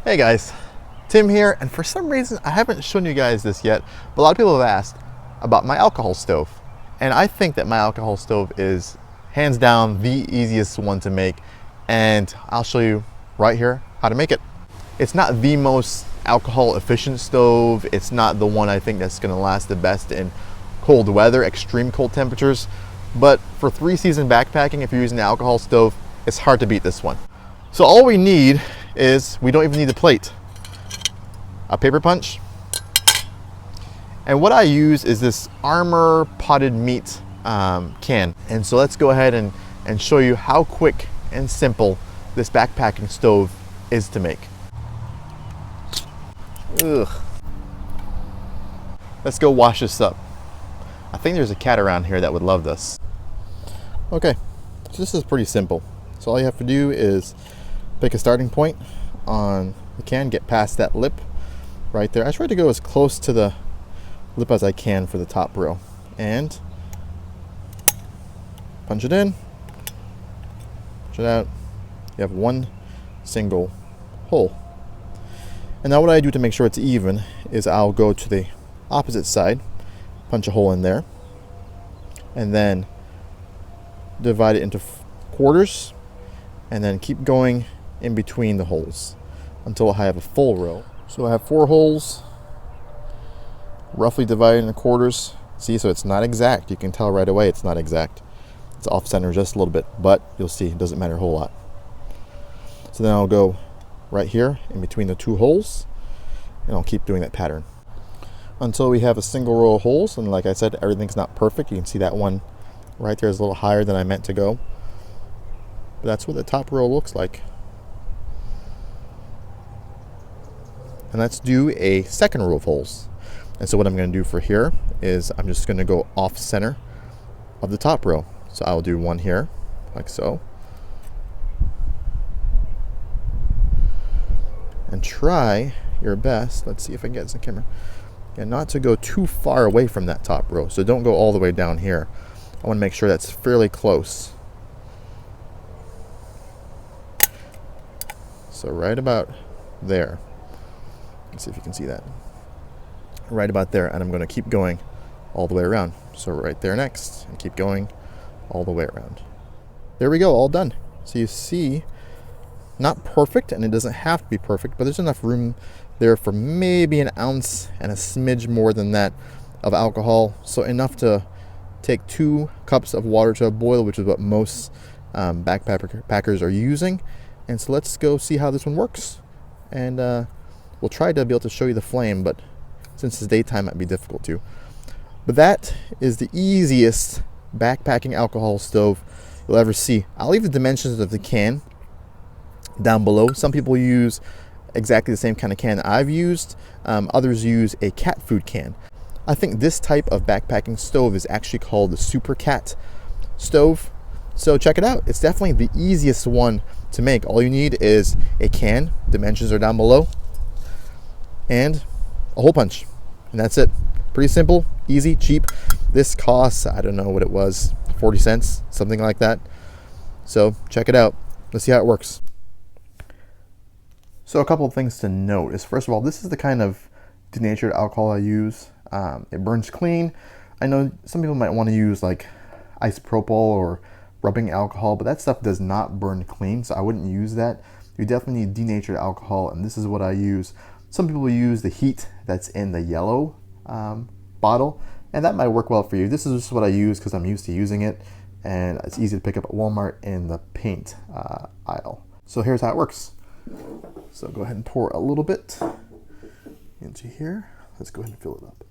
Hey guys, Tim here, and for some reason I haven't shown you guys this yet, but a lot of people have asked about my alcohol stove. And I think that my alcohol stove is hands down the easiest one to make, and I'll show you right here how to make it. It's not the most alcohol efficient stove, it's not the one I think that's gonna last the best in cold weather, extreme cold temperatures, but for 3-season backpacking, if you're using an alcohol stove, it's hard to beat this one. So all we need is, we don't even need a plate, a paper punch. And what I use is this Armour potted meat can. And so let's go ahead and show you how quick and simple this backpacking stove is to make. Ugh. Let's go wash this up. I think there's a cat around here that would love this. Okay, so this is pretty simple. So all you have to do is pick a starting point on the can, get past that lip right there. I try to go as close to the lip as I can for the top row, and punch it in, punch it out. You have one single hole. And now what I do to make sure it's even is I'll go to the opposite side, punch a hole in there, and then divide it into quarters, and then keep going in between the holes until I have a full row. So I have 4 holes, roughly divided into quarters. See, so it's not exact. You can tell right away it's not exact. It's off center just a little bit, but you'll see it doesn't matter a whole lot. So then I'll go right here in between the 2 holes, and I'll keep doing that pattern until we have a single row of holes. And like I said, everything's not perfect. You can see that one right there is a little higher than I meant to go. But that's what the top row looks like. And let's do a second row of holes. And so what I'm going to do for here is I'm just going to go off center of the top row. So I'll do one here, like so. And try your best, let's see if I can get this on camera, and not to go too far away from that top row. So don't go all the way down here. I want to make sure that's fairly close. So right about there. Let's see if you can see that. Right about there, and I'm going to keep going all the way around. So right there next, and keep going all the way around. There we go, all done. So you see, not perfect, and it doesn't have to be perfect, but there's enough room there for maybe an ounce and a smidge more than that of alcohol. So enough to take 2 cups of water to a boil, which is what most backpackers are using. And so let's go see how this one works. And we'll try to be able to show you the flame, but since it's daytime, it might be difficult to. But that is the easiest backpacking alcohol stove you'll ever see. I'll leave the dimensions of the can down below. Some people use exactly the same kind of can I've used. Others use a cat food can. I think this type of backpacking stove is actually called the Super Cat stove. So check it out. It's definitely the easiest one to make. All you need is a can, dimensions are down below, and a hole punch, and that's it. Pretty simple, easy, cheap. This costs, I don't know what it was, 40 cents, something like that. So check it out. Let's see how it works. So a couple of things to note is, first of all, this is the kind of denatured alcohol I use. It burns clean. I know some people might want to use like isopropyl or rubbing alcohol, but that stuff does not burn clean, so I wouldn't use that. You definitely need denatured alcohol, and this is what I use. Some people use the heat that's in the yellow bottle, and that might work well for you. This is just what I use because I'm used to using it, and it's easy to pick up at Walmart in the paint aisle. So here's how it works. So go ahead and pour a little bit into here. Let's go ahead and fill it up.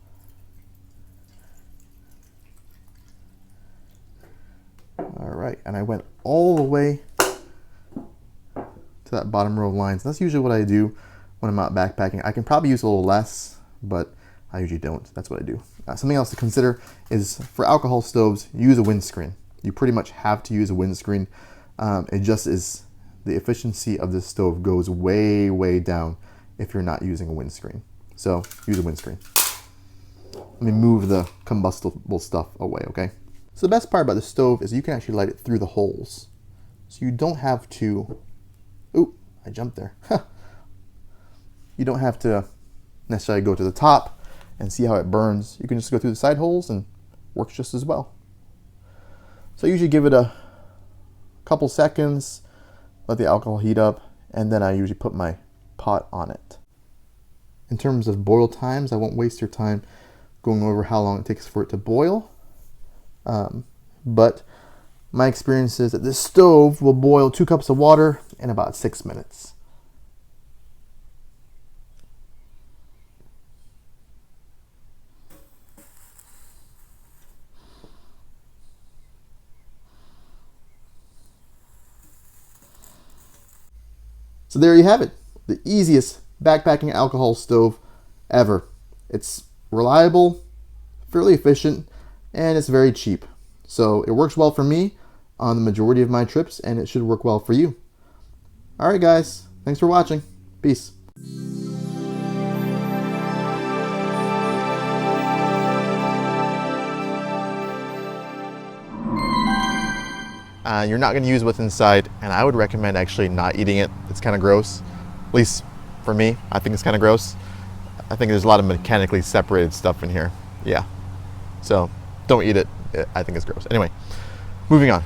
All right, and I went all the way to that bottom row of lines. That's usually what I do when I'm out backpacking. I can probably use a little less, but I usually don't. That's what I do. Something else to consider is, for alcohol stoves, use a windscreen. You pretty much have to use a windscreen. It just is, the efficiency of this stove goes way, way down if you're not using a windscreen. So use a windscreen. Let me move the combustible stuff away, okay? So the best part about the stove is you can actually light it through the holes. So you don't have to, ooh, I jumped there. You don't have to necessarily go to the top and see how it burns. You can just go through the side holes and works just as well. So I usually give it a couple seconds, let the alcohol heat up, and then I usually put my pot on it. In terms of boil times, I won't waste your time going over how long it takes for it to boil. But my experience is that this stove will boil 2 cups of water in about 6 minutes. So there you have it, the easiest backpacking alcohol stove ever. It's reliable, fairly efficient, and it's very cheap. So it works well for me on the majority of my trips, and it should work well for you. All right, guys, thanks for watching. Peace. You're not going to use what's inside, and I would recommend actually not eating it. It's kind of gross, at least for me. I think it's kind of gross. I think there's a lot of mechanically separated stuff in here. Yeah, so don't eat it. I think it's gross. Anyway, moving on.